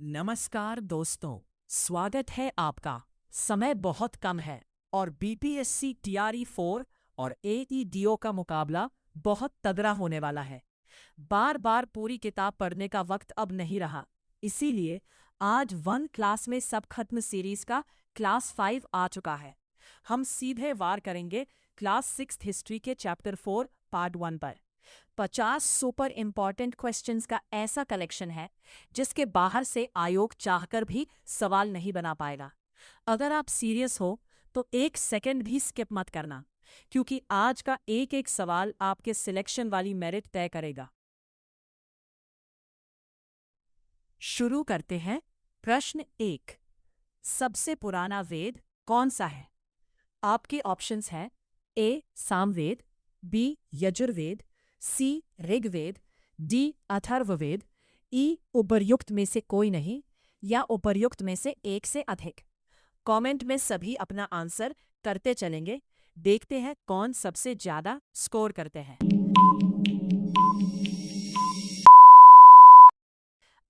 नमस्कार दोस्तों, स्वागत है आपका। समय बहुत कम है और बीपीएससी टीआरई 4 और एईडीओ का मुकाबला बहुत तगड़ा होने वाला है। बार बार पूरी किताब पढ़ने का वक्त अब नहीं रहा, इसीलिए आज वन क्लास में सब खत्म सीरीज का क्लास 5 आ चुका है। हम सीधे वार करेंगे क्लास 6 हिस्ट्री के चैप्टर 4 पार्ट 1 पर। 50 सुपर इंपॉर्टेंट क्वेश्चंस का ऐसा कलेक्शन है जिसके बाहर से आयोग चाहकर भी सवाल नहीं बना पाएगा। अगर आप सीरियस हो तो एक सेकंड भी स्किप मत करना, क्योंकि आज का एक एक सवाल आपके सिलेक्शन वाली मेरिट तय करेगा। शुरू करते हैं। प्रश्न 1। सबसे पुराना वेद कौन सा है? आपके ऑप्शंस हैं ए सामवेद, बी यजुर्वेद, सी ऋग्वेद, डी अथर्ववेद, ई उपर्युक्त में से कोई नहीं या उपर्युक्त में से एक से अधिक। कमेंट में सभी अपना आंसर करते चलेंगे। देखते हैं कौन सबसे ज्यादा स्कोर करते हैं।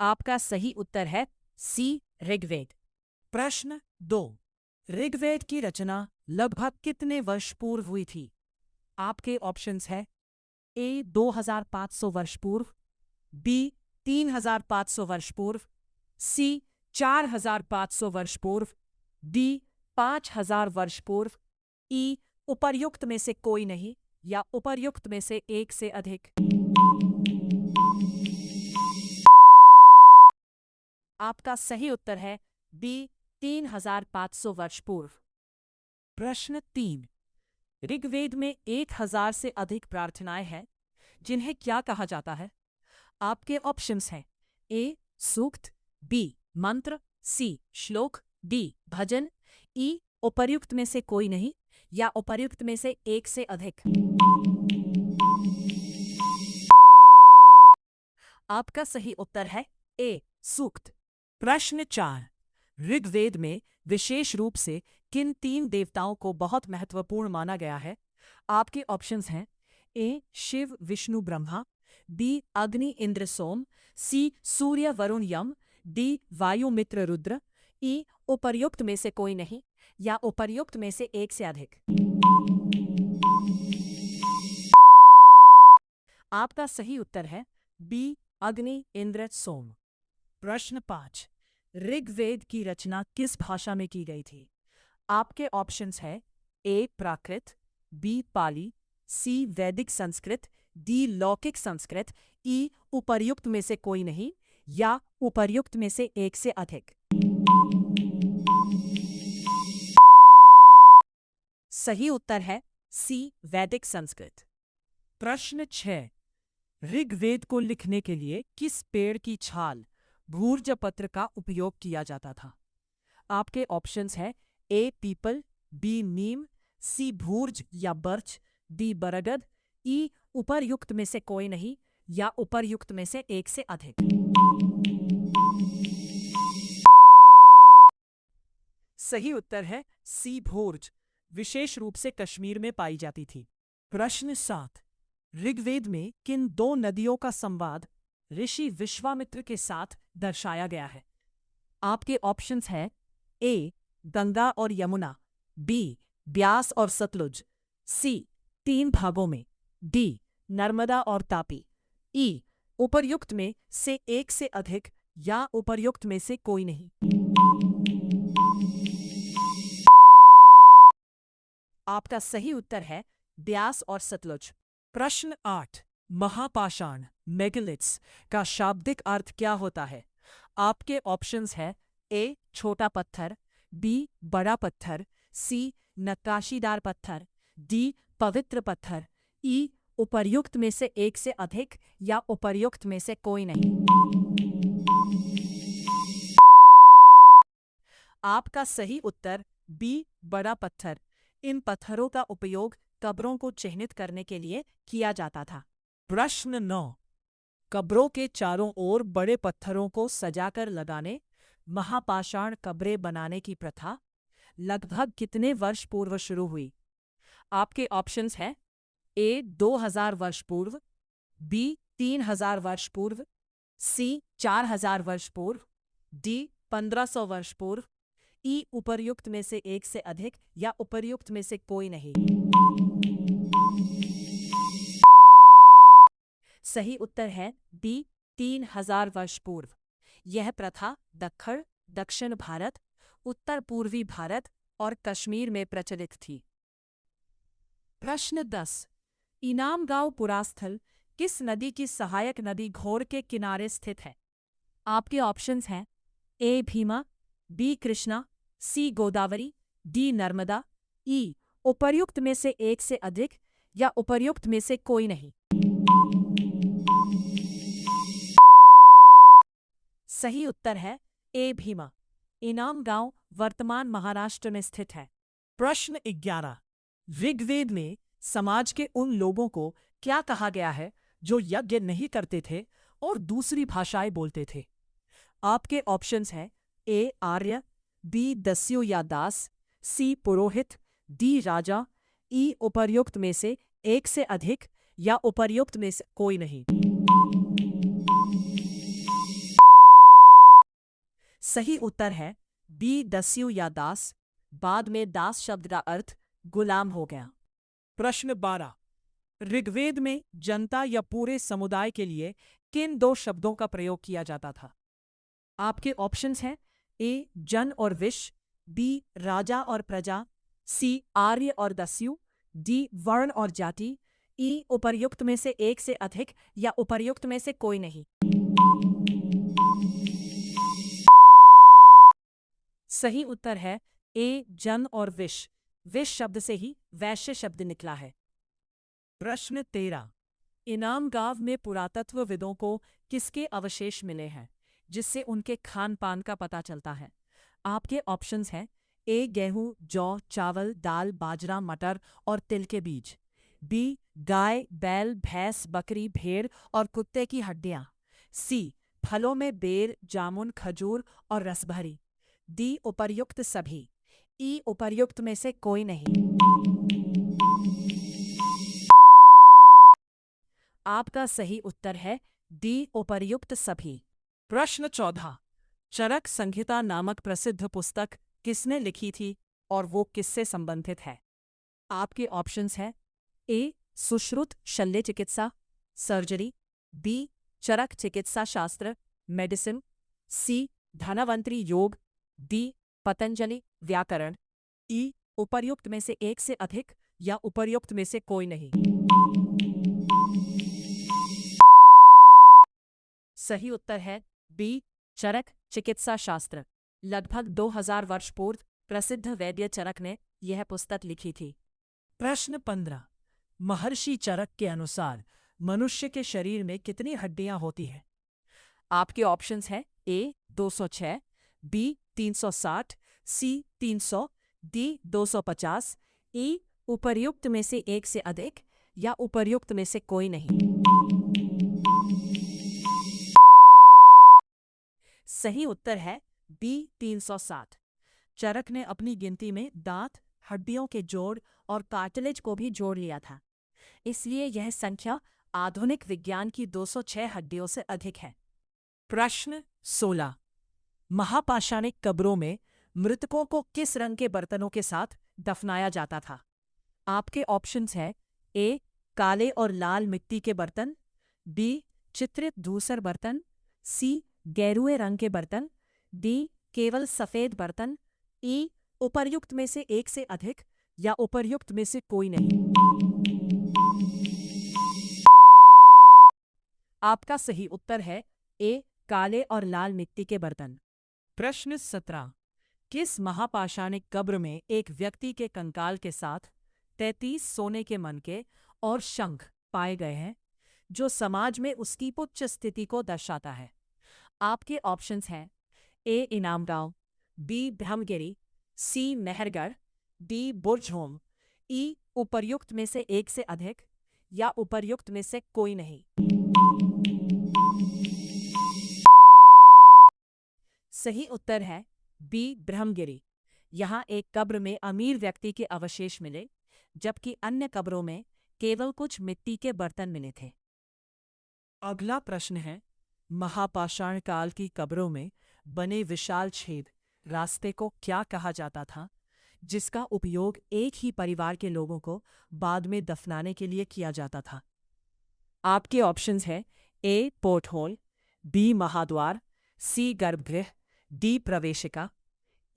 आपका सही उत्तर है सी ऋग्वेद। प्रश्न 2। ऋग्वेद की रचना लगभग कितने वर्ष पूर्व हुई थी? आपके ऑप्शंस हैं ए 2500 वर्ष पूर्व, बी 3500 वर्ष पूर्व, सी 4500 वर्ष पूर्व, डी 5000 वर्ष पूर्व, ई उपर्युक्त में से कोई नहीं या उपर्युक्त में से एक से अधिक। आपका सही उत्तर है बी 3500 वर्ष पूर्व। प्रश्न 3। ऋग्वेद में 1000 से अधिक प्रार्थनाएं हैं, जिन्हें क्या कहा जाता है? आपके ऑप्शंस हैं ए सूक्त, बी मंत्र, सी श्लोक, डी भजन, ई उपर्युक्त में से कोई नहीं या उपर्युक्त में से एक से अधिक। आपका सही उत्तर है ए सूक्त। प्रश्न 4। ऋग्वेद में विशेष रूप से किन 3 देवताओं को बहुत महत्वपूर्ण माना गया है? आपके ऑप्शंस हैं ए शिव विष्णु ब्रह्मा, बी अग्नि इंद्र सोम, सी सूर्य वरुण यम, डी वायु मित्र रुद्र, ई उपर्युक्त में से कोई नहीं या उपर्युक्त में से एक से अधिक। आपका सही उत्तर है बी अग्नि इंद्र सोम। प्रश्न 5। ऋग्वेद की रचना किस भाषा में की गई थी? आपके ऑप्शंस हैं ए प्राकृत, बी पाली, सी वैदिक संस्कृत, डी लौकिक संस्कृत, ई उपर्युक्त में से कोई नहीं या उपर्युक्त में से एक से अधिक। सही उत्तर है सी वैदिक संस्कृत। प्रश्न 6। ऋग्वेद को लिखने के लिए किस पेड़ की छाल भूर्जपत्र का उपयोग किया जाता था? आपके ऑप्शंस हैं ए पीपल, बी नीम, सी भूर्ज या बर्च, डी बरगद, ई उपर्युक्त में से कोई नहीं या उपर्युक्त में से एक से अधिक। सही उत्तर है सी भूर्ज, विशेष रूप से कश्मीर में पाई जाती थी। प्रश्न 7। ऋग्वेद में किन 2 नदियों का संवाद ऋषि विश्वामित्र के साथ दर्शाया गया है? आपके ऑप्शंस हैं ए गंगा और यमुना, बी ब्यास और सतलुज, सी 3 भागों में, डी नर्मदा और तापी, ई उपर्युक्त में से एक से अधिक या उपर्युक्त में से कोई नहीं। आपका सही उत्तर है ब्यास और सतलुज। प्रश्न 8। महापाषाण मेगलिथ्स का शाब्दिक अर्थ क्या होता है? आपके ऑप्शंस हैं ए छोटा पत्थर, बी बड़ा पत्थर, सी नक्काशीदार पत्थर, डी पवित्र पत्थर, ई उपर्युक्त में से एक से अधिक या उपर्युक्त में से कोई नहीं। आपका सही उत्तर बी बड़ा पत्थर। इन पत्थरों का उपयोग कब्रों को चिह्नित करने के लिए किया जाता था। प्रश्न 9। कब्रों के चारों ओर बड़े पत्थरों को सजाकर लगाने महापाषाण कब्रें बनाने की प्रथा लगभग कितने वर्ष पूर्व शुरू हुई? आपके ऑप्शंस हैं ए 2000 वर्ष पूर्व, बी 3000 वर्ष पूर्व, सी 4000 वर्ष पूर्व, डी 1500 वर्ष पूर्व, ई उपर्युक्त में से एक से अधिक या उपर्युक्त में से कोई नहीं। सही उत्तर है बी 3000 वर्ष पूर्व। यह प्रथा दक्षिण भारत, उत्तर पूर्वी भारत और कश्मीर में प्रचलित थी। प्रश्न 10। इनाम गांव पुरास्थल किस नदी की सहायक नदी घोर के किनारे स्थित है? आपके ऑप्शंस हैं ए भीमा, बी कृष्णा, सी गोदावरी, डी नर्मदा, ई उपर्युक्त में से एक से अधिक या उपर्युक्त में से कोई नहीं। सही उत्तर है ए भीमा। इनाम गांव वर्तमान महाराष्ट्र में स्थित है। प्रश्न 11। ऋग्वेद में समाज के उन लोगों को क्या कहा गया है जो यज्ञ नहीं करते थे और दूसरी भाषाएं बोलते थे? आपके ऑप्शंस हैं ए आर्य, बी दस्यु या दास, सी पुरोहित, डी राजा, ई उपर्युक्त में से एक से अधिक या उपर्युक्त में से कोई नहीं। सही उत्तर है बी दस्यु या दास। बाद में दास शब्द का अर्थ गुलाम हो गया। प्रश्न 12। ऋग्वेद में जनता या पूरे समुदाय के लिए किन दो शब्दों का प्रयोग किया जाता था? आपके ऑप्शंस हैं ए जन और विश, बी राजा और प्रजा, सी आर्य और दस्यु, डी वर्ण और जाति, ई उपर्युक्त में से एक से अधिक या उपर्युक्त में से कोई नहीं। सही उत्तर है ए जन और विश। विश शब्द से ही वैश्य शब्द निकला है। प्रश्न 13। इनाम गांव में पुरातत्वविदों को किसके अवशेष मिले हैं जिससे उनके खान पान का पता चलता है? आपके ऑप्शंस हैं ए गेहूं, जौ, चावल, दाल, बाजरा, मटर और तिल के बीज, बी गाय, बैल, भैंस, बकरी, भेड़ और कुत्ते की हड्डियां, सी फलों में बेर, जामुन, खजूर और रसभरी, डी उपर्युक्त सभी, ई उपर्युक्त में से कोई नहीं। आपका सही उत्तर है डी उपर्युक्त सभी। प्रश्न 14। चरक संहिता नामक प्रसिद्ध पुस्तक किसने लिखी थी और वो किससे संबंधित है? आपके ऑप्शंस हैं ए सुश्रुत शल्य चिकित्सा सर्जरी, बी चरक चिकित्सा शास्त्र मेडिसिन, सी धनवंतरी योग, डी पतंजलि व्याकरण, ई उपर्युक्त में से एक से अधिक या उपर्युक्त में से कोई नहीं। सही उत्तर है बी चरक चिकित्सा शास्त्र। लगभग 2000 वर्ष पूर्व प्रसिद्ध वैद्य चरक ने यह पुस्तक लिखी थी। प्रश्न 15। महर्षि चरक के अनुसार मनुष्य के शरीर में कितनी हड्डियां होती हैं? आपके ऑप्शंस हैं ए 206, बी 360, सी 300, डी 250, ई उपर्युक्त में से एक से अधिक या उपर्युक्त में से कोई नहीं। सही उत्तर है बी 360। चरक ने अपनी गिनती में दांत, हड्डियों के जोड़ और कार्टिलेज को भी जोड़ लिया था, इसलिए यह संख्या आधुनिक विज्ञान की 206 हड्डियों से अधिक है। प्रश्न 16। महापाषाणिक कब्रों में मृतकों को किस रंग के बर्तनों के साथ दफनाया जाता था? आपके ऑप्शंस हैं ए काले और लाल मिट्टी के बर्तन, बी चित्रित धूसर बर्तन, सी गेरुए रंग के बर्तन, डी केवल सफेद बर्तन, ई उपर्युक्त में से एक से अधिक या उपर्युक्त में से कोई नहीं। आपका सही उत्तर है ए काले और लाल मिट्टी के बर्तन। प्रश्न 17। किस महापाषाणिक कब्र में एक व्यक्ति के कंकाल के साथ 33 सोने के मनके और शंख पाए गए हैं जो समाज में उसकी उच्च स्थिति को दर्शाता है? आपके ऑप्शंस हैं ए इनामगांव, बी ब्रह्मगिरी, सी मेहरगढ़, डी बुर्जहोम, ई उपर्युक्त में से एक से अधिक या उपर्युक्त में से कोई नहीं। सही उत्तर है बी ब्रह्मगिरी। यहाँ एक कब्र में अमीर व्यक्ति के अवशेष मिले जबकि अन्य कब्रों में केवल कुछ मिट्टी के बर्तन मिले थे। अगला प्रश्न है महापाषाण काल की कब्रों में बने विशाल छेद रास्ते को क्या कहा जाता था, जिसका उपयोग एक ही परिवार के लोगों को बाद में दफनाने के लिए किया जाता था? आपके ऑप्शंस हैं ए पोर्ट होल, बी महाद्वार, सी गर्भगृह, डी प्रवेशिका,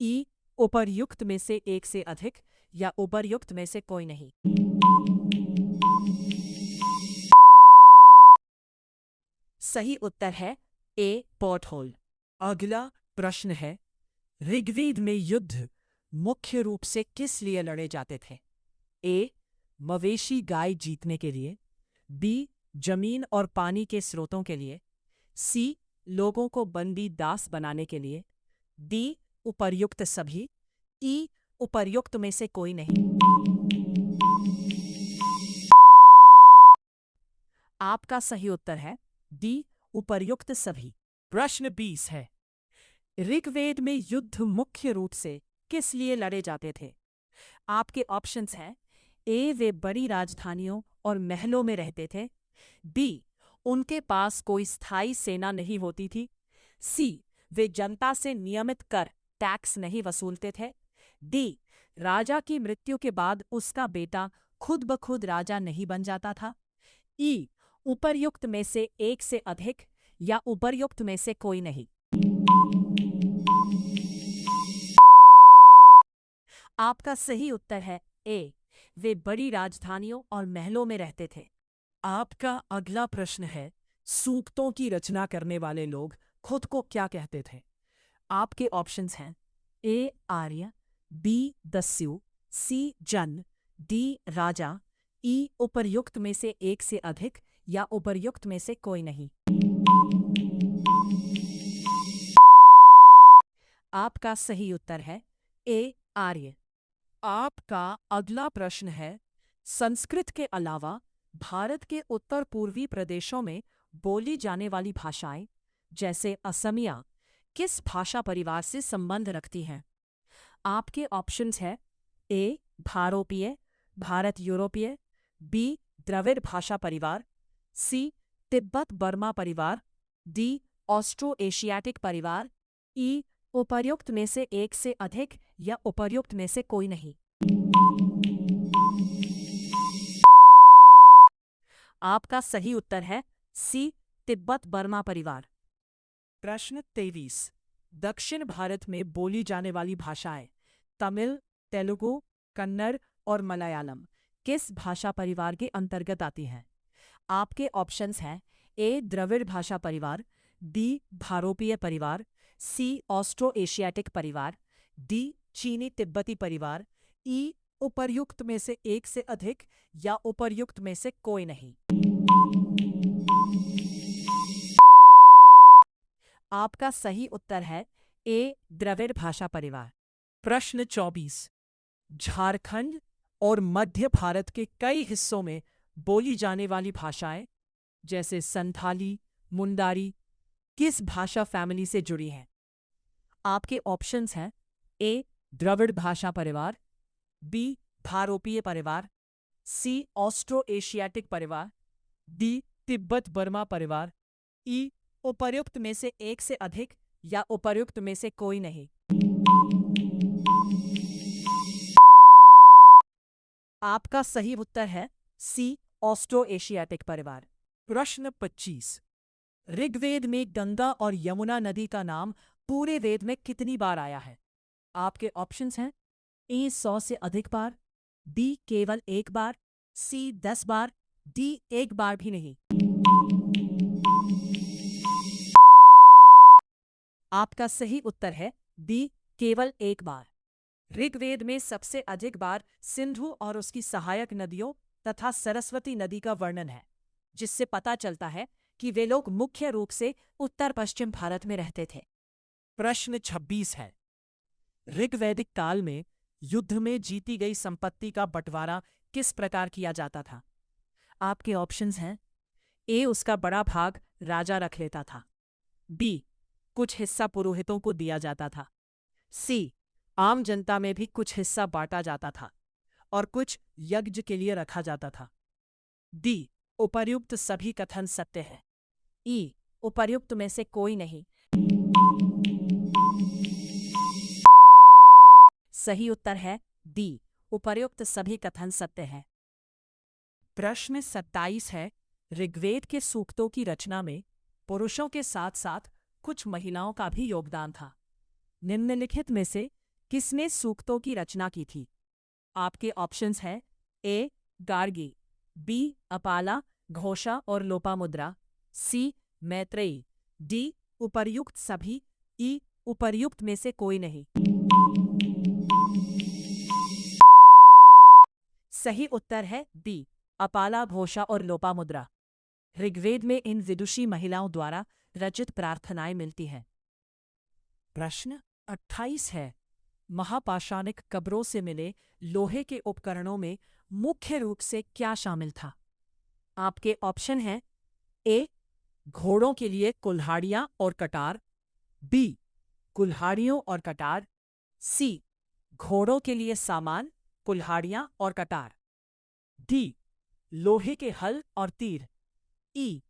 ई उपर्युक्त में से एक से अधिक या उपर्युक्त में से कोई नहीं। सही उत्तर है ए पोर्ट होल। अगला प्रश्न है, ऋग्वेद में युद्ध मुख्य रूप से किस लिए लड़े जाते थे? ए मवेशी गाय जीतने के लिए, बी जमीन और पानी के स्रोतों के लिए, सी लोगों को बंदी दास बनाने के लिए, डी उपर्युक्त सभी, ई उपर्युक्त में से कोई नहीं। आपका सही उत्तर है डी उपर्युक्त सभी। प्रश्न 20 है, ऋग्वेद में युद्ध मुख्य रूप से किस लिए लड़े जाते थे? आपके ऑप्शंस हैं ए वे बड़ी राजधानियों और महलों में रहते थे, बी उनके पास कोई स्थायी सेना नहीं होती थी, सी वे जनता से नियमित कर टैक्स नहीं वसूलते थे, डी राजा की मृत्यु के बाद उसका बेटा खुद ब खुद राजा नहीं बन जाता था, ई उपर्युक्त में से एक से अधिक या उपर्युक्त में से कोई नहीं। आपका सही उत्तर है ए वे बड़ी राजधानियों और महलों में रहते थे। आपका अगला प्रश्न है, सूक्तों की रचना करने वाले लोग खुद को क्या कहते थे? आपके ऑप्शंस हैं ए आर्य, बी दस्यु, सी जन, डी राजा, ई उपर्युक्त में से एक से अधिक या उपर्युक्त में से कोई नहीं। आपका सही उत्तर है ए आर्य। आपका अगला प्रश्न है, संस्कृत के अलावा भारत के उत्तर पूर्वी प्रदेशों में बोली जाने वाली भाषाएं जैसे असमिया किस भाषा परिवार से संबंध रखती हैं? आपके ऑप्शंस हैं ए भारोपीय, भारत यूरोपीय, बी द्रविड़ भाषा परिवार, सी तिब्बत बर्मा परिवार, डी ऑस्ट्रो एशियाटिक परिवार, ई उपर्युक्त में से एक से अधिक या उपर्युक्त में से कोई नहीं। आपका सही उत्तर है सी तिब्बत बर्मा परिवार। प्रश्न 23, दक्षिण भारत में बोली जाने वाली भाषाएं तमिल, तेलुगु, कन्नड़ और मलयालम किस भाषा परिवार के अंतर्गत आती हैं? आपके ऑप्शंस हैं ए द्रविड़ भाषा परिवार, बी भारोपीय परिवार, सी ऑस्ट्रो एशियाटिक परिवार, डी चीनी तिब्बती परिवार, ई उपर्युक्त में से एक से अधिक या उपर्युक्त में से कोई नहीं। आपका सही उत्तर है ए द्रविड़ भाषा परिवार। प्रश्न 24, झारखंड और मध्य भारत के कई हिस्सों में बोली जाने वाली भाषाएं जैसे संथाली, मुंडारी किस भाषा फैमिली से जुड़ी हैं? आपके ऑप्शंस हैं ए द्रविड़ भाषा परिवार, बी भारोपीय परिवार, सी ऑस्ट्रो एशियाटिक परिवार, डी तिब्बत बर्मा परिवार, ई उपर्युक्त में से एक से अधिक या उपर्युक्त में से कोई नहीं। आपका सही उत्तर है सी ऑस्ट्रो एशियाटिक परिवार। प्रश्न 25, ऋग्वेद में गंगा और यमुना नदी का नाम पूरे वेद में कितनी बार आया है? आपके ऑप्शंस हैं ए 100 से अधिक बार, बी केवल एक बार, सी 10 बार, डी एक बार भी नहीं। आपका सही उत्तर है बी केवल एक बार। ऋग्वेद में सबसे अधिक बार सिंधु और उसकी सहायक नदियों तथा सरस्वती नदी का वर्णन है, जिससे पता चलता है कि वे लोग मुख्य रूप से उत्तर पश्चिम भारत में रहते थे। प्रश्न 26 है, ऋग्वैदिक काल में युद्ध में जीती गई संपत्ति का बंटवारा किस प्रकार किया जाता था? आपके ऑप्शंस हैं ए उसका बड़ा भाग राजा रख लेता था, बी कुछ हिस्सा पुरोहितों को दिया जाता था, सी आम जनता में भी कुछ हिस्सा बांटा जाता था और कुछ यज्ञ के लिए रखा जाता था, डी उपर्युक्त सभी कथन सत्य है, ई उपर्युक्त में से कोई नहीं। सही उत्तर है डी, उपर्युक्त सभी कथन सत्य है। प्रश्न 27 है, ऋग्वेद के सूक्तों की रचना में पुरुषों के साथ साथ कुछ महिलाओं का भी योगदान था। निम्नलिखित में से किसने सूक्तों की रचना की थी? आपके ऑप्शंस हैं ए गार्गी, बी अपाला, घोषा और लोपामुद्रा, सी मैत्रेयी, डी उपर्युक्त सभी, ई उपर्युक्त में से कोई नहीं। सही उत्तर है बी, अपाला, घोषा और लोपामुद्रा। ऋग्वेद में इन विदुषी महिलाओं द्वारा रचित प्रार्थनाएं मिलती हैं। प्रश्न 28 है, महापाषाणिक कब्रों से मिले लोहे के उपकरणों में मुख्य रूप से क्या शामिल था? आपके ऑप्शन हैं ए घोड़ों के लिए कुल्हाड़ियां और कटार, बी कुल्हाड़ियों और कटार, सी घोड़ों के लिए सामान, कुल्हाड़ियां और कटार, डी लोहे के हल और तीर, ई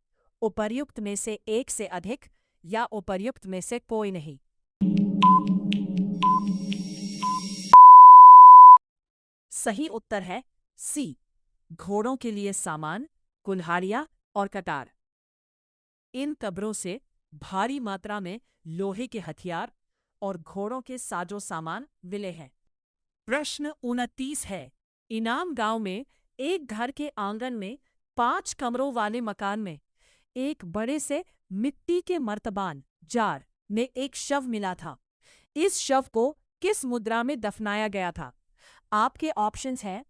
उपर्युक्त में से एक से अधिक या उपर्युक्त में से कोई नहीं। सही उत्तर है सी, घोड़ों के लिए सामान, कुल्हाड़ियां और कटार। इन कब्रों से भारी मात्रा में लोहे के हथियार और घोड़ों के साजो सामान मिले हैं। प्रश्न 29 है, इनाम गांव में एक घर के आंगन में 5 कमरों वाले मकान में एक बड़े से मिट्टी के मर्तबान जार में एक शव मिला था। इस शव को किस मुद्रा में दफनाया गया था? आपके ऑप्शंस हैं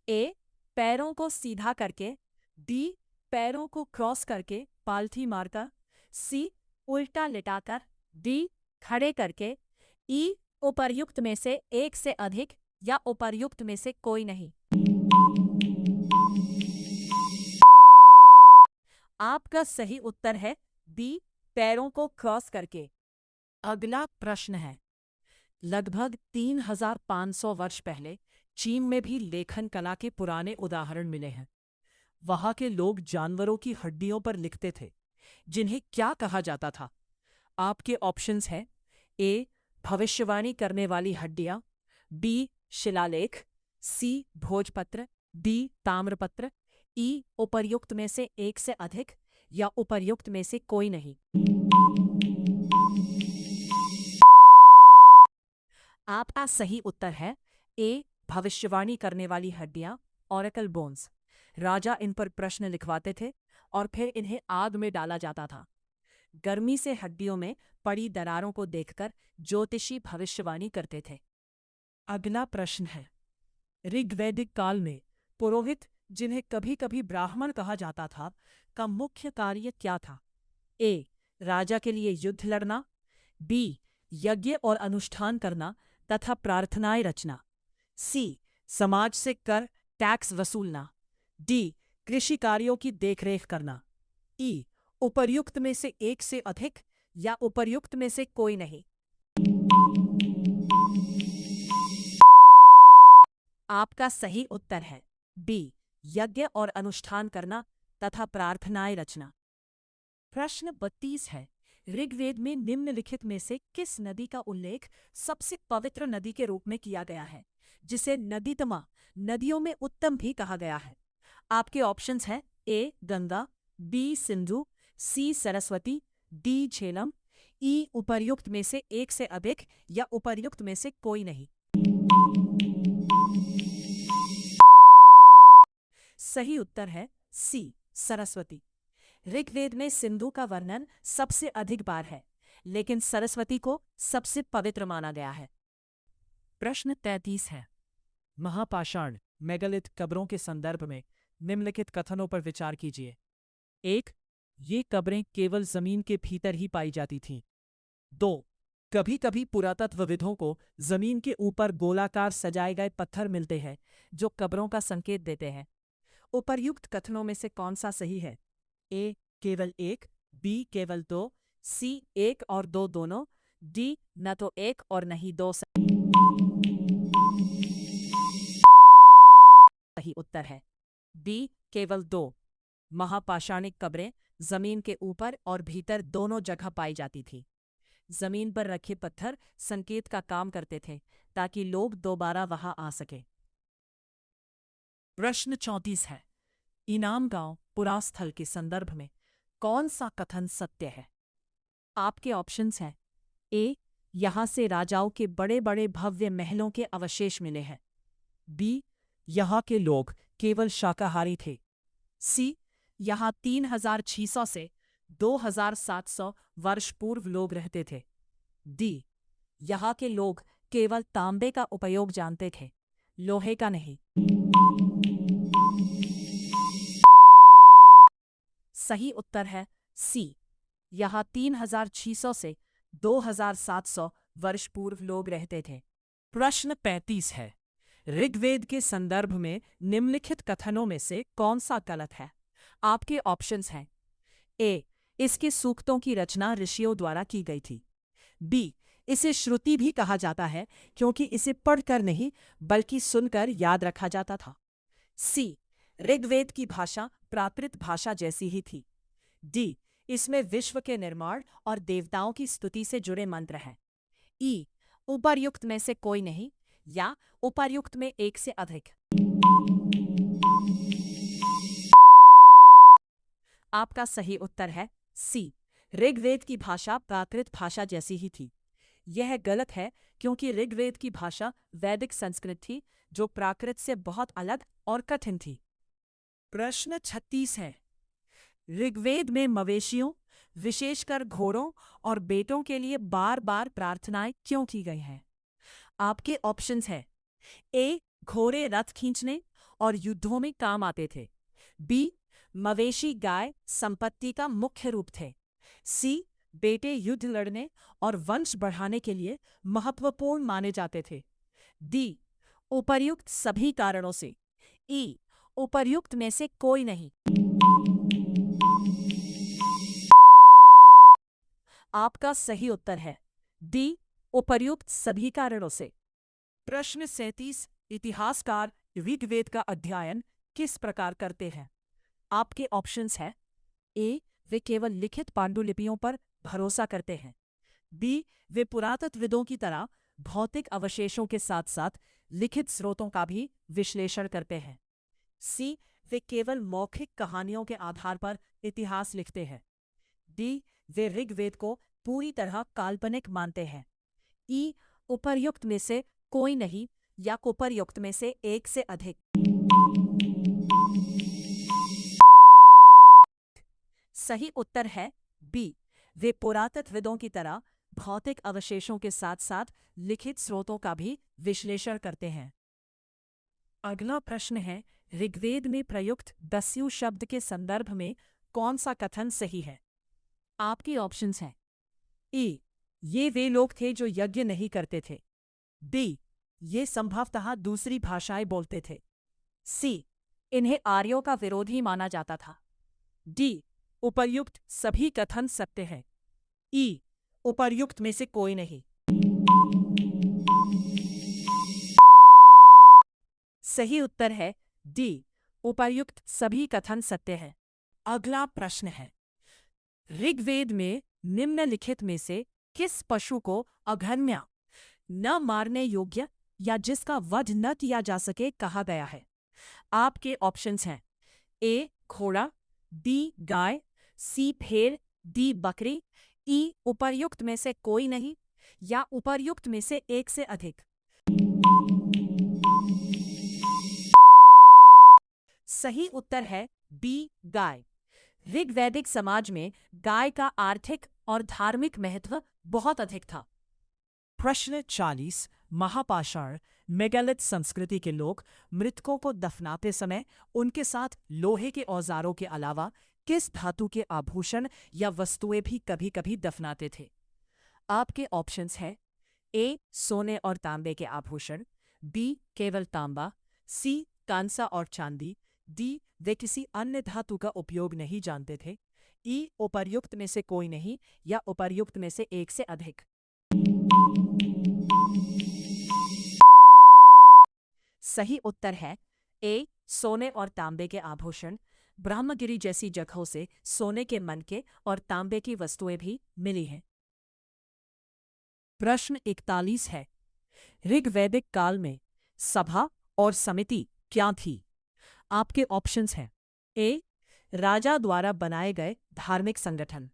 ए पैरों को सीधा करके, डी पैरों को क्रॉस करके पालथी मारकर, सी उल्टा लिटाकर, डी खड़े करके, ई उपर्युक्त में से एक से अधिक या उपर्युक्त में से कोई नहीं। आपका सही उत्तर है बी, पैरों को क्रॉस करके। अगला प्रश्न है, लगभग 3500 वर्ष पहले चीन में भी लेखन कला के पुराने उदाहरण मिले हैं। वहां के लोग जानवरों की हड्डियों पर लिखते थे, जिन्हें क्या कहा जाता था? आपके ऑप्शंस हैं ए भविष्यवाणी करने वाली हड्डियां, बी शिलालेख, सी भोजपत्र, डी ताम्रपत्र, ई उपर्युक्त में से एक से अधिक या उपर्युक्त में से कोई नहीं। आपका सही उत्तर है ए भविष्यवाणी करने वाली हड्डियां, ऑरेकल बोन्स। राजा इन पर प्रश्न लिखवाते थे और फिर इन्हें आग में डाला जाता था। गर्मी से हड्डियों में पड़ी दरारों को देखकर ज्योतिषी भविष्यवाणी करते थे। अगला प्रश्न है, ऋग्वैदिक काल में पुरोहित, जिन्हें कभी कभी ब्राह्मण कहा जाता था, का मुख्य कार्य क्या था? ए राजा के लिए युद्ध लड़ना, बी यज्ञ और अनुष्ठान करना तथा प्रार्थनाएं रचना, सी समाज से कर टैक्स वसूलना, डी कृषि कार्यों की देखरेख करना, ई उपर्युक्त में से एक से अधिक या उपर्युक्त में से कोई नहीं। आपका सही उत्तर है बी, यज्ञ और अनुष्ठान करना तथा प्रार्थनाएं रचना। प्रश्न 32 है, ऋग्वेद में निम्नलिखित में से किस नदी का उल्लेख सबसे पवित्र नदी के रूप में किया गया है, जिसे नदीतमा, नदियों में उत्तम भी कहा गया है? आपके ऑप्शंस हैं ए गंगा, बी सिंधु, सी सरस्वती, डी झेलम, ई उपर्युक्त में से एक से अधिक या उपर्युक्त में से कोई नहीं। सही उत्तर है सी सरस्वती। ऋग्वेद में सिंधु का वर्णन सबसे अधिक बार है, लेकिन सरस्वती को सबसे पवित्र माना गया है। प्रश्न 33 है, महापाषाण मेगालिथ कब्रों के संदर्भ में निम्नलिखित कथनों पर विचार कीजिए। 1. ये कब्रें केवल जमीन के भीतर ही पाई जाती थीं। 2. कभी कभी पुरातत्वविदों को जमीन के ऊपर गोलाकार सजाए गए पत्थर मिलते हैं जो कब्रों का संकेत देते हैं। उपर्युक्त कथनों में से कौन सा सही है? ए केवल 1, बी केवल 2, सी 1 और 2 दोनों, डी न तो 1 और न ही 2। सही उत्तर है बी केवल 2। महापाषाणिक कब्रें जमीन के ऊपर और भीतर दोनों जगह पाई जाती थी। जमीन पर रखे पत्थर संकेत का काम करते थे ताकि लोग दोबारा वहां आ सके। प्रश्न 34 है, इनाम गांव पुरास्थल के संदर्भ में कौन सा कथन सत्य है? आपके ऑप्शंस हैं। ए, यहां से राजाओं के बड़े बड़े भव्य महलों के अवशेष मिले हैं। बी, यहां के लोग केवल शाकाहारी थे। सी, यहां 3600 से 2700 वर्ष पूर्व लोग रहते थे। डी, यहां के लोग केवल तांबे का उपयोग जानते थे, लोहे का नहीं। सही उत्तर है सी, यहां 3600 से 2700 वर्ष पूर्व लोग रहते थे। प्रश्न 35 है, ऋग्वेद के संदर्भ में निम्नलिखित कथनों में से कौन सा गलत है? आपके ऑप्शंस हैं। ए, इसके सूक्तों की रचना ऋषियों द्वारा की गई थी। बी, इसे श्रुति भी कहा जाता है क्योंकि इसे पढ़कर नहीं बल्कि सुनकर याद रखा जाता था। सी, ऋग्वेद की भाषा प्राकृत भाषा जैसी ही थी। डी, इसमें विश्व के निर्माण और देवताओं की स्तुति से जुड़े मंत्र हैं। ई, उपर्युक्त में से कोई नहीं या उपर्युक्त में एक से अधिक। आपका सही उत्तर है सी, ऋग्वेद की भाषा प्राकृत भाषा जैसी ही थी। यह गलत है क्योंकि ऋग्वेद की भाषा वैदिक संस्कृत थी जो प्राकृत से बहुत अलग और कठिन थी। प्रश्न 36 है, ऋग्वेद में मवेशियों विशेषकर घोड़ों और बेटों के लिए बार बार प्रार्थनाएं क्यों की गई हैं? आपके ऑप्शंस हैं। ए, घोड़े रथ खींचने और युद्धों में काम आते थे। बी, मवेशी गाय संपत्ति का मुख्य रूप थे। सी, बेटे युद्ध लड़ने और वंश बढ़ाने के लिए महत्वपूर्ण माने जाते थे। डी, उपर्युक्त सभी कारणों से। ई, उपर्युक्त में से कोई नहीं। आपका सही उत्तर है डी, उपर्युक्त सभी कारणों से। प्रश्न 37, इतिहासकार ऋग्वेद का अध्ययन किस प्रकार करते हैं? आपके ऑप्शंस हैं। ए, वे केवल लिखित पांडुलिपियों पर भरोसा करते हैं। बी, वे पुरातत्वविदों की तरह भौतिक अवशेषों के साथ साथ लिखित स्रोतों का भी विश्लेषण करते हैं। सी, वे केवल मौखिक कहानियों के आधार पर इतिहास लिखते हैं। डी, वे ऋग्वेद को पूरी तरह काल्पनिक मानते हैं। ई, उपर्युक्त में से कोई नहीं या उपर्युक्त में से एक से अधिक। सही उत्तर है बी, वे पुरातत्वविदों की तरह भौतिक अवशेषों के साथ साथ लिखित स्रोतों का भी विश्लेषण करते हैं। अगला प्रश्न है, ऋग्वेद में प्रयुक्त दस्यु शब्द के संदर्भ में कौन सा कथन सही है? आपके ऑप्शंस हैं। ए, ये वे लोग थे जो यज्ञ नहीं करते थे। बी, ये संभवतः दूसरी भाषाएं बोलते थे। सी, इन्हें आर्यों का विरोधी माना जाता था। डी, उपर्युक्त सभी कथन सत्य है। ई, उपर्युक्त में से कोई नहीं। सही उत्तर है डी, उपर्युक्त सभी कथन सत्य है। अगला प्रश्न है, ऋग्वेद में निम्नलिखित में से किस पशु को अघन्य, न मारने योग्य या जिसका वध न किया जा सके कहा गया है? आपके ऑप्शंस हैं। ए, घोड़ा। बी, गाय। सी, भेड़। डी, बकरी। ई, उपर्युक्त में से कोई नहीं या उपर्युक्त में से एक से अधिक। सही उत्तर है बी, गाय। ऋग्वैदिक समाज में गाय का आर्थिक और धार्मिक महत्व बहुत अधिक था। प्रश्न 40, महापाषाण मेगालिथ संस्कृति के लोग मृतकों को दफनाते समय उनके साथ लोहे के औजारों के अलावा किस धातु के आभूषण या वस्तुएं भी कभी कभी दफनाते थे? आपके ऑप्शंस हैं। ए, सोने और तांबे के आभूषण। बी, केवल तांबा। सी, कांसा और चांदी। डी, वे किसी अन्य धातु का उपयोग नहीं जानते थे। ई, उपर्युक्त में से कोई नहीं या उपर्युक्त में से एक से अधिक। सही उत्तर है ए, सोने और तांबे के आभूषण। ब्रह्मगिरी जैसी जगहों से सोने के मनके और तांबे की वस्तुएं भी मिली हैं। प्रश्न 41 है, ऋग्वैदिक काल में सभा और समिति क्या थी? आपके ऑप्शंस हैं। ए, राजा द्वारा बनाए गए धार्मिक संगठन।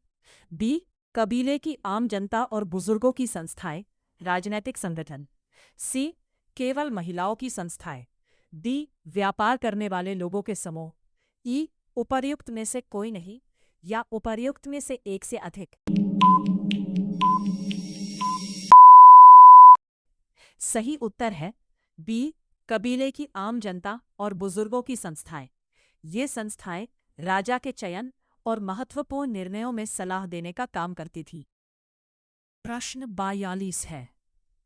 बी, कबीले की आम जनता और बुजुर्गों की संस्थाएं, राजनैतिक संगठन। सी, केवल महिलाओं की संस्थाएं। डी, व्यापार करने वाले लोगों के समूह। ई, उपर्युक्त में से कोई नहीं या उपर्युक्त में से एक से अधिक। सही उत्तर है बी, कबीले की आम जनता और बुजुर्गों की संस्थाएं। ये संस्थाएं राजा के चयन और महत्वपूर्ण निर्णयों में सलाह देने का काम करती थी। प्रश्न 42 है,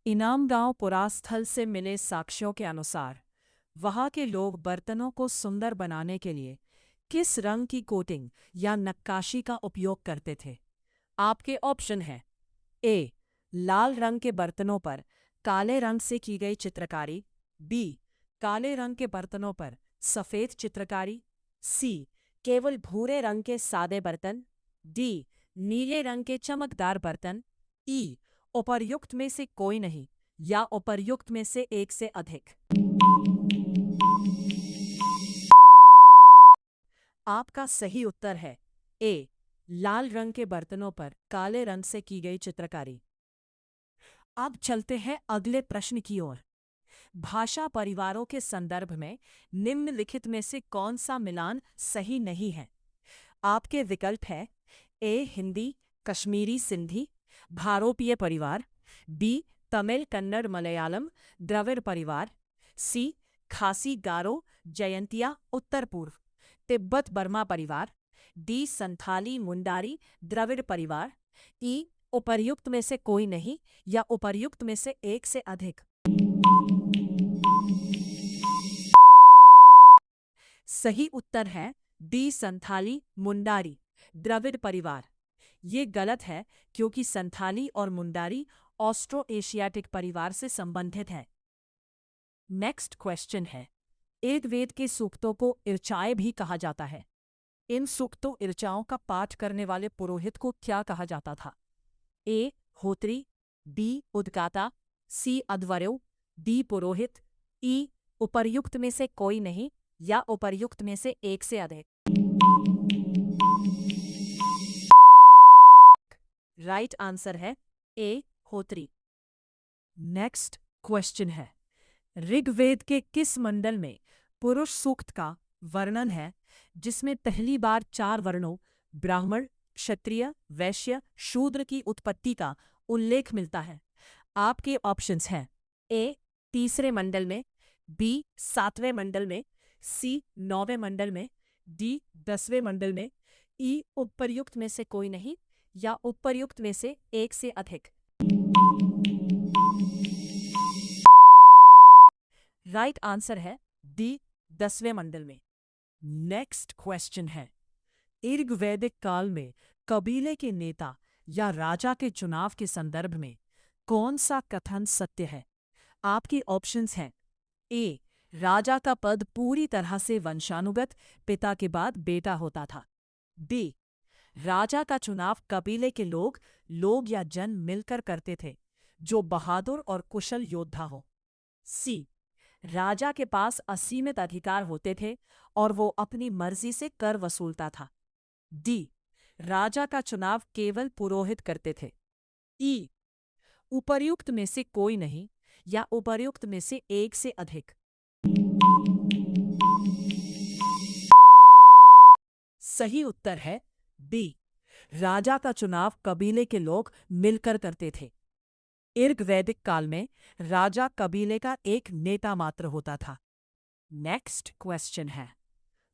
इनाम गांव पुरास्थल से मिले साक्ष्यों के अनुसार वहां के लोग बर्तनों को सुंदर बनाने के लिए किस रंग की कोटिंग या नक्काशी का उपयोग करते थे? आपके ऑप्शन हैं। ए, लाल रंग के बर्तनों पर काले रंग से की गई चित्रकारी। बी, काले रंग के बर्तनों पर सफेद चित्रकारी। सी, केवल भूरे रंग के सादे बर्तन। डी, नीले रंग के चमकदार बर्तन। ई, उपर्युक्त में से कोई नहीं या उपर्युक्त में से एक से अधिक। आपका सही उत्तर है ए, लाल रंग के बर्तनों पर काले रंग से की गई चित्रकारी। अब चलते हैं अगले प्रश्न की ओर। भाषा परिवारों के संदर्भ में निम्नलिखित में से कौन सा मिलान सही नहीं है? आपके विकल्प है। ए, हिंदी कश्मीरी सिंधी भारोपीय परिवार। बी, तमिल कन्नड़ मलयालम द्रविड़ परिवार। सी, खासी गारो जयंतिया उत्तर पूर्व तिब्बत बर्मा परिवार। डी, संथाली मुंडारी द्रविड़ परिवार। ई, उपर्युक्त में से कोई नहीं या उपर्युक्त में से एक से अधिक। सही उत्तर है डी, संथाली मुंडारी द्रविड़ परिवार। ये गलत है क्योंकि संथाली और मुंडारी ऑस्ट्रो एशियाटिक परिवार से संबंधित है। नेक्स्ट क्वेश्चन है, ऋग्वेद के सूक्तों को ऋचाएं भी कहा जाता है। इन सूक्तों ऋचाओं का पाठ करने वाले पुरोहित को क्या कहा जाता था? ए, होत्री। बी, उद्गाता। सी, अध्वर्यु। डी, पुरोहित। ई, उपर्युक्त में से कोई नहीं या उपर्युक्त में से एक से अधिक। राइट आंसर है ए, होत्री। नेक्स्ट क्वेश्चन है, ऋग्वेद के किस मंडल में पुरुष सूक्त का वर्णन है जिसमें पहली बार 4 वर्णों ब्राह्मण क्षत्रिय वैश्य शूद्र की उत्पत्ति का उल्लेख मिलता है? आपके ऑप्शंस हैं। ए, 3रे मंडल में। बी, 7वें मंडल में। सी, 9वें मंडल में। डी, 10वें मंडल में। ई, उपर्युक्त में से कोई नहीं या उपर्युक्त में से एक से अधिक। राइट आंसर है डी, 10वें मंडल में। नेक्स्ट क्वेश्चन है, ऋग्वैदिक काल में कबीले के नेता या राजा के चुनाव के संदर्भ में कौन सा कथन सत्य है? आपके ऑप्शंस हैं। ए, राजा का पद पूरी तरह से वंशानुगत पिता के बाद बेटा होता था। बी, राजा का चुनाव कबीले के लोग या जन मिलकर करते थे जो बहादुर और कुशल योद्धा हो। सी, राजा के पास असीमित अधिकार होते थे और वो अपनी मर्जी से कर वसूलता था। डी, राजा का चुनाव केवल पुरोहित करते थे। ई, उपर्युक्त में से कोई नहीं या उपर्युक्त में से एक से अधिक। सही उत्तर है बी, राजा का चुनाव कबीले के लोग मिलकर करते थे। ऋग्वैदिक काल में राजा कबीले का एक नेता मात्र होता था। नेक्स्ट क्वेश्चन है,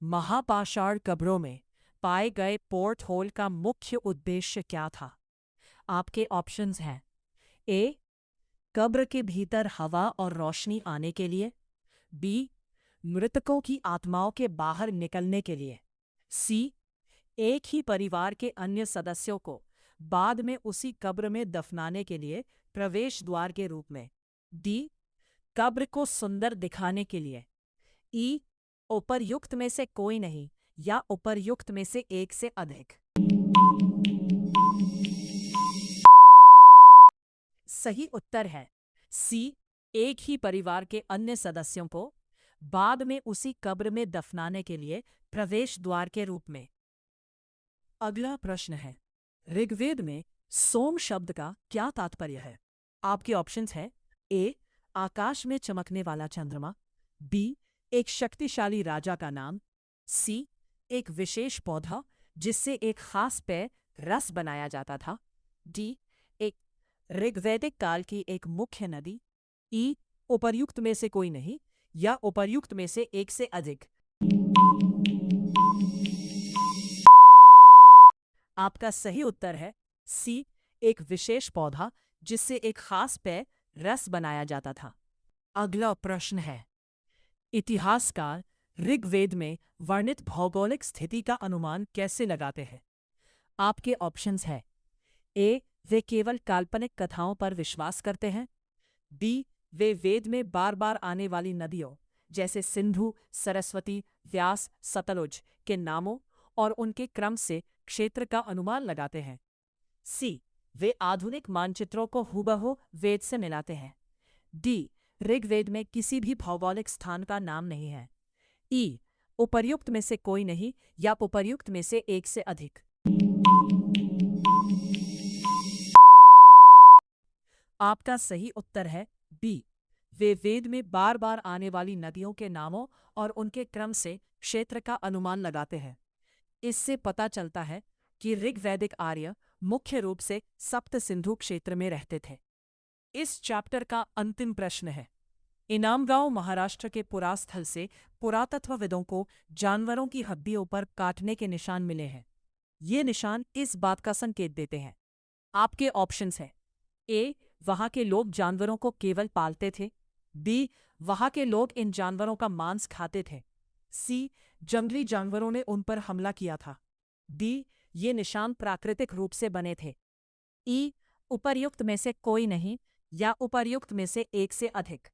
महापाषाण कब्रों में पाए गए पोर्ट होल का मुख्य उद्देश्य क्या था? आपके ऑप्शंस हैं। ए, कब्र के भीतर हवा और रोशनी आने के लिए। बी, मृतकों की आत्माओं के बाहर निकलने के लिए। सी, एक ही परिवार के अन्य सदस्यों को बाद में उसी कब्र में दफनाने के लिए प्रवेश द्वार के रूप में। डी, कब्र को सुंदर दिखाने के लिए। ई, उपर्युक्त में से कोई नहीं या उपर्युक्त में से एक से अधिक। सही उत्तर है सी, एक ही परिवार के अन्य सदस्यों को बाद में उसी कब्र में दफनाने के लिए प्रवेश द्वार के रूप में। अगला प्रश्न है, ऋग्वेद में सोम शब्द का क्या तात्पर्य है? आपके ऑप्शंस है ए, आकाश में चमकने वाला चंद्रमा, बी, एक शक्तिशाली राजा का नाम, सी, एक विशेष पौधा जिससे एक खास पेय रस बनाया जाता था, डी, एक ऋग्वैदिक काल की एक मुख्य नदी, ई, उपर्युक्त में से कोई नहीं या उपर्युक्त में से एक से अधिक। आपका सही उत्तर है सी, एक विशेष पौधा जिससे एक खास पेय रस बनाया जाता था। अगला प्रश्न है, इतिहासकार ऋग्वेद में वर्णित भौगोलिक स्थिति का अनुमान कैसे लगाते हैं? आपके ऑप्शंस हैं ए, वे केवल काल्पनिक कथाओं पर विश्वास करते हैं, बी, वे वेद में बार बार आने वाली नदियों जैसे सिंधु, सरस्वती, व्यास, सतलुज के नामों और उनके क्रम से क्षेत्र का अनुमान लगाते हैं, सी, वे आधुनिक मानचित्रों को हूबहू वेद से मिलाते हैं, डी, ऋग्वेद में किसी भी भौगोलिक स्थान का नाम नहीं है, ई, उपर्युक्त में से कोई नहीं या उपर्युक्त में से एक से अधिक। आपका सही उत्तर है बी, वे वेद में बार बार आने वाली नदियों के नामों और उनके क्रम से क्षेत्र का अनुमान लगाते हैं। इससे पता चलता है कि ऋग्वैदिक आर्य मुख्य रूप से सप्त सिंधु क्षेत्र में रहते थे। इस चैप्टर का अंतिम प्रश्न है, इनामगांव महाराष्ट्र के पुरास्थल से पुरातत्वविदों को जानवरों की हड्डियों पर काटने के निशान मिले हैं। ये निशान इस बात का संकेत देते हैं। आपके ऑप्शंस हैं ए, वहां के लोग जानवरों को केवल पालते थे, बी, वहां के लोग इन जानवरों का मांस खाते थे, सी, जंगली जानवरों ने उन पर हमला किया था, डी, ये निशान प्राकृतिक रूप से बने थे, ई, उपर्युक्त में से कोई नहीं या उपर्युक्त में से एक से अधिक।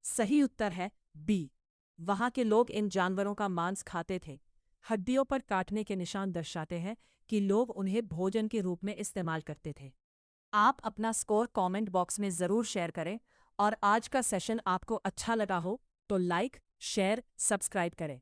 सही उत्तर है बी, वहां के लोग इन जानवरों का मांस खाते थे। हड्डियों पर काटने के निशान दर्शाते हैं कि लोग उन्हें भोजन के रूप में इस्तेमाल करते थे। आप अपना स्कोर कमेंट बॉक्स में ज़रूर शेयर करें और आज का सेशन आपको अच्छा लगा हो तो लाइक, शेयर, सब्सक्राइब करें।